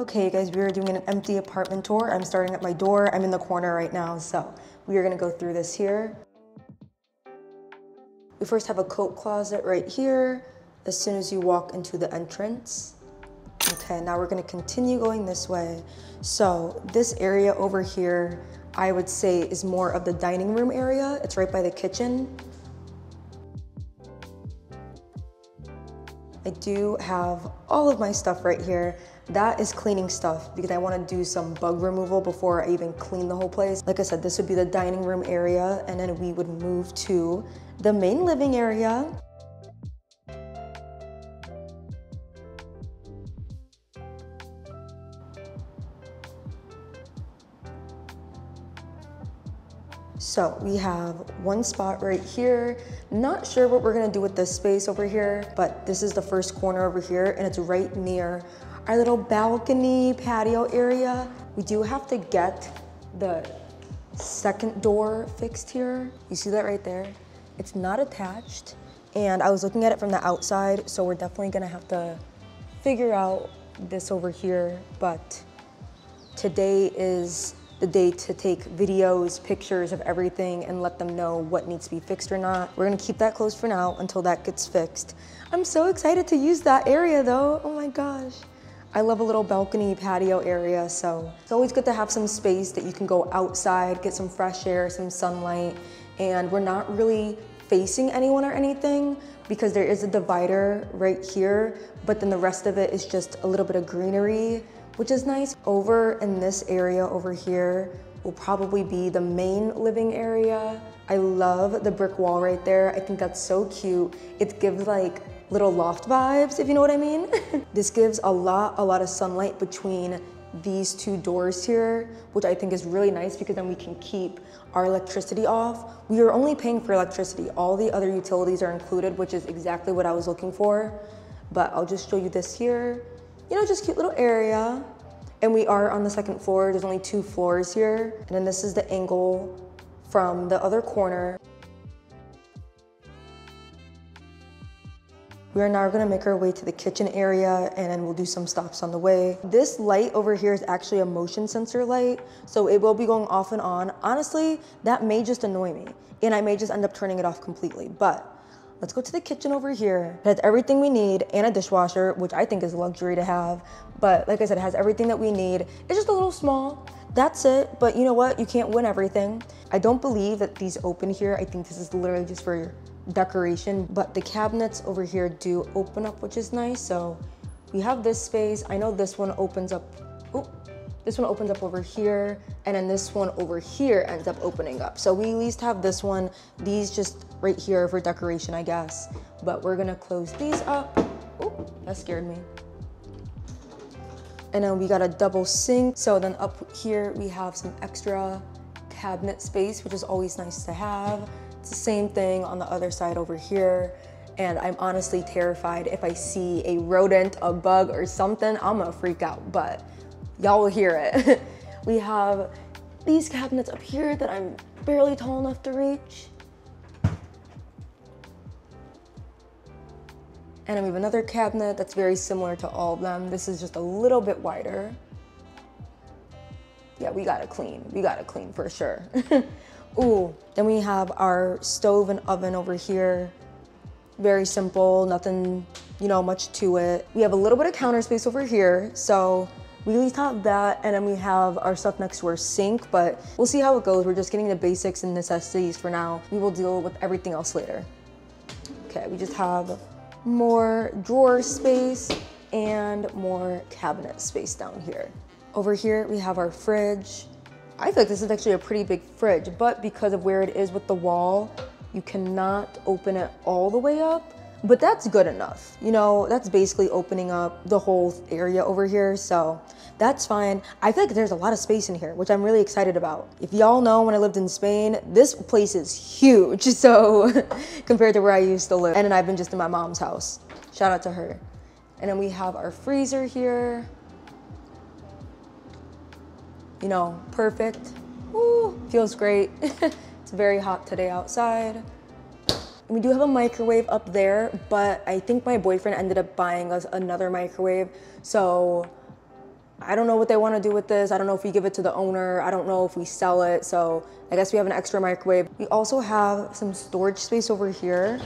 Okay guys, we are doing an empty apartment tour. I'm starting at my door. I'm in the corner right now, so we are gonna go through this here. We first have a coat closet right here as soon as you walk into the entrance. Okay, now we're gonna continue going this way. So this area over here, I would say is more of the dining room area. It's right by the kitchen. I do have all of my stuff right here. That is cleaning stuff because I want to do some bug removal before I even clean the whole place. Like I said, this would be the dining room area, and then we would move to the main living area. So we have one spot right here. Not sure what we're gonna do with this space over here, but this is the first corner over here, and it's right near our little balcony patio area. We do have to get the second door fixed here. You see that right there? It's not attached, and I was looking at it from the outside, so we're definitely gonna have to figure out this over here, but today is the day to take videos, pictures of everything and let them know what needs to be fixed or not. We're gonna keep that closed for now until that gets fixed. I'm so excited to use that area though, oh my gosh. I love a little balcony patio area, so it's always good to have some space that you can go outside, get some fresh air, some sunlight, and we're not really facing anyone or anything because there is a divider right here, but then the rest of it is just a little bit of greenery, which is nice. Over in this area over here will probably be the main living area. I love the brick wall right there. I think that's so cute. It gives like little loft vibes, if you know what I mean. This gives a lot of sunlight between these two doors here, which I think is really nice because then we can keep our electricity off. We are only paying for electricity. All the other utilities are included, which is exactly what I was looking for. But I'll just show you this here. You know, just cute little area. And we are on the second floor. There's only 2 floors here. And then this is the angle from the other corner. We are now gonna make our way to the kitchen area and then we'll do some stops on the way. This light over here is actually a motion sensor light, so it will be going off and on. Honestly, that may just annoy me and I may just end up turning it off completely, but let's go to the kitchen over here. It has everything we need and a dishwasher, which I think is a luxury to have. But like I said, it has everything that we need. It's just a little small, that's it. But you know what, you can't win everything. I don't believe that these open here. I think this is literally just for decoration, but the cabinets over here do open up, which is nice. So we have this space. I know this one opens up, this one opens up over here, and then this one over here ends up opening up. So we at least have this one. These just right here for decoration, I guess. But we're gonna close these up. Oh, that scared me. And then we got a double sink. So then up here, we have some extra cabinet space, which is always nice to have. It's the same thing on the other side over here. And I'm honestly terrified if I see a rodent, a bug or something, I'm gonna freak out, but y'all will hear it. We have these cabinets up here that I'm barely tall enough to reach. And then we have another cabinet that's very similar to all of them. This is just a little bit wider. Yeah, we gotta clean for sure. Ooh, then we have our stove and oven over here. Very simple, nothing, you know, much to it. We have a little bit of counter space over here, so we at least have that, and then we have our stuff next to our sink, but we'll see how it goes. We're just getting the basics and necessities for now. We will deal with everything else later. Okay, we just have more drawer space and more cabinet space down here. Over here, we have our fridge. I feel like this is actually a pretty big fridge, but because of where it is with the wall, you cannot open it all the way up, but that's good enough. You know, that's basically opening up the whole area over here, so that's fine. I feel like there's a lot of space in here, which I'm really excited about. If y'all know, when I lived in Spain, this place is huge, so compared to where I used to live. And then I've been just in my mom's house. Shout out to her. And then we have our freezer here. You know, perfect. Ooh, feels great. It's very hot today outside. And we do have a microwave up there, but I think my boyfriend ended up buying us another microwave. So I don't know what they want to do with this. I don't know if we give it to the owner. I don't know if we sell it. So I guess we have an extra microwave. We also have some storage space over here.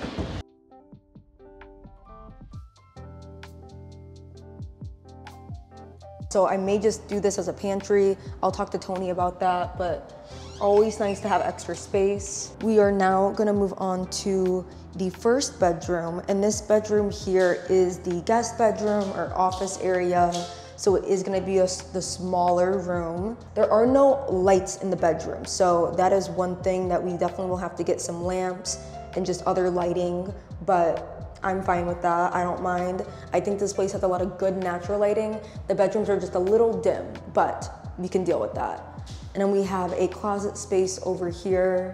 So I may just do this as a pantry. I'll talk to Tony about that, but always nice to have extra space. We are now gonna move on to the first bedroom, and this bedroom here is the guest bedroom or office area. So it is gonna be the smaller room. There are no lights in the bedroom, so that is one thing that we definitely will have to get some lamps and just other lighting, but I'm fine with that, I don't mind. I think this place has a lot of good natural lighting. The bedrooms are just a little dim, but we can deal with that. And then we have a closet space over here.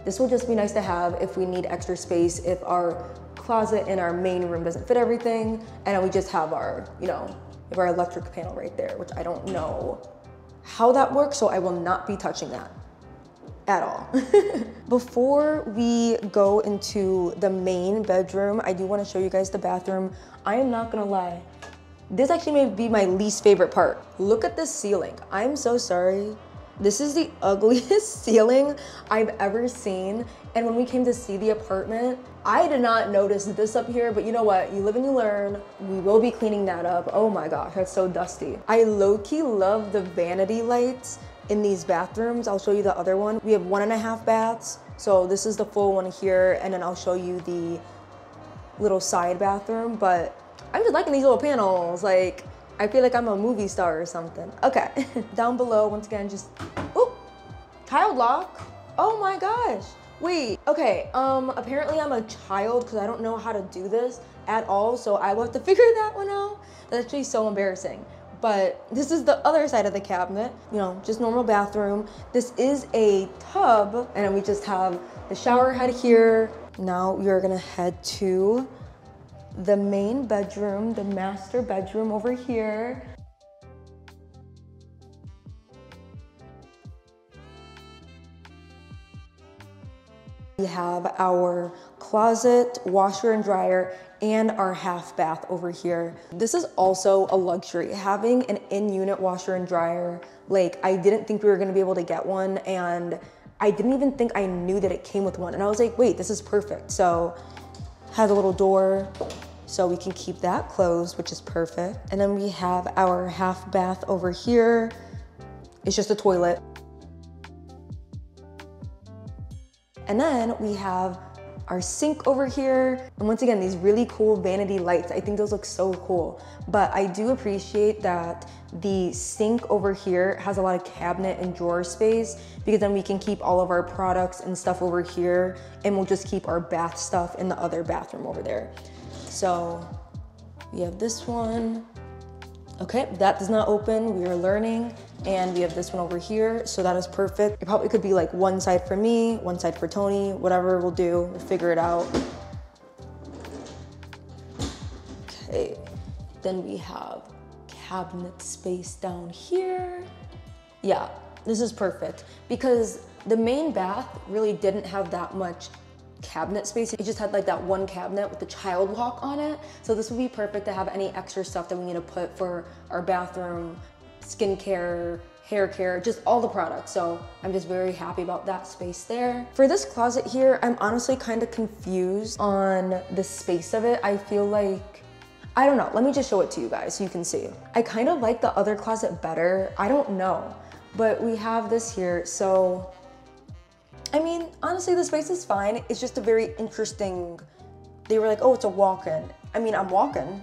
This will just be nice to have if we need extra space, if our closet in our main room doesn't fit everything, and then we just have our, you know, if our electric panel right there, which I don't know how that works, so I will not be touching that at all. Before we go into the main bedroom, I do want to show you guys the bathroom. I am not gonna lie, this actually may be my least favorite part. Look at this ceiling. I'm so sorry. This is the ugliest ceiling I've ever seen. And when we came to see the apartment, I did not notice this up here, but you know what? You live and you learn. We will be cleaning that up. Oh my gosh, that's so dusty. I low-key love the vanity lights in these bathrooms. I'll show you the other one. We have 1.5 baths. So this is the full one here, and then I'll show you the little side bathroom, but I'm just liking these little panels. Like, I feel like I'm a movie star or something. Okay, down below, once again, just, oh, child lock. Oh my gosh. Wait, okay, apparently I'm a child because I don't know how to do this at all, so I will have to figure that one out. That's actually so embarrassing. But this is the other side of the cabinet, you know, just normal bathroom. This is a tub, and then we just have the shower head here. Now we are gonna head to the main bedroom, the master bedroom over here. We have our closet, washer and dryer, and our half bath over here. This is also a luxury, having an in-unit washer and dryer. Like, I didn't think we were gonna be able to get one, and I didn't even think I knew that it came with one. And I was like, wait, this is perfect. So, has a little door, so we can keep that closed, which is perfect. And then we have our half bath over here. It's just a toilet. And then we have our sink over here. And once again, these really cool vanity lights. I think those look so cool. But I do appreciate that the sink over here has a lot of cabinet and drawer space, because then we can keep all of our products and stuff over here, and we'll just keep our bath stuff in the other bathroom over there. So we have this one. Okay, that does not open, we are learning. And we have this one over here, so that is perfect. It probably could be like one side for me, one side for Tony, whatever we'll do, we'll figure it out. Okay, then we have cabinet space down here. Yeah, this is perfect, because the main bath really didn't have that much cabinet space. It just had like that one cabinet with the child lock on it. So this would be perfect to have any extra stuff that we need to put for our bathroom, skincare, hair care, just all the products. So I'm just very happy about that space there. For this closet here, I'm honestly kind of confused on the space of it. I feel like, I don't know, let me just show it to you guys so you can see. I kind of like the other closet better. I don't know, but we have this here. So I mean, honestly, the space is fine. It's just a very interesting, they were like, oh, it's a walk-in. I mean, I'm walking,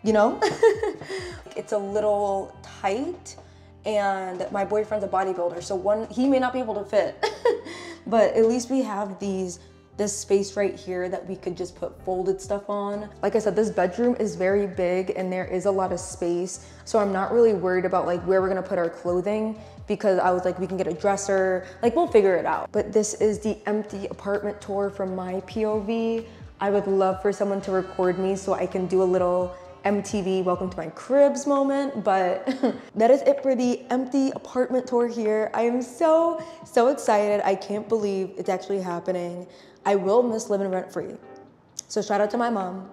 you know? It's a little tight, and my boyfriend's a bodybuilder, so he may not be able to fit, but at least we have this space right here that we could just put folded stuff on. Like I said, this bedroom is very big and there is a lot of space, so I'm not really worried about like where we're gonna put our clothing, because I was like, we can get a dresser, like we'll figure it out. But this is the empty apartment tour from my POV. I would love for someone to record me so I can do a little MTV welcome to my cribs moment, but that is it for the empty apartment tour here. I am so excited. I can't believe it's actually happening. I will miss living rent free. So shout out to my mom.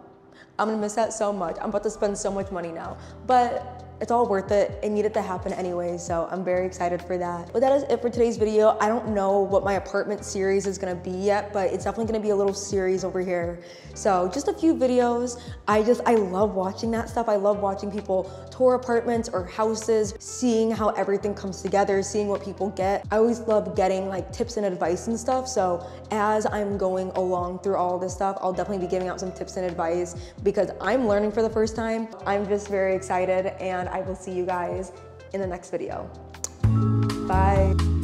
I'm gonna miss that so much. I'm about to spend so much money now, but it's all worth it. It needed to happen anyway, so I'm very excited for that. But that is it for today's video. I don't know what my apartment series is gonna be yet, but it's definitely gonna be a little series over here. So just a few videos. I love watching that stuff. I love watching people tour apartments or houses, seeing how everything comes together, seeing what people get. I always love getting like tips and advice and stuff. So as I'm going along through all this stuff, I'll definitely be giving out some tips and advice because I'm learning for the first time. I'm just very excited, and I will see you guys in the next video. Bye.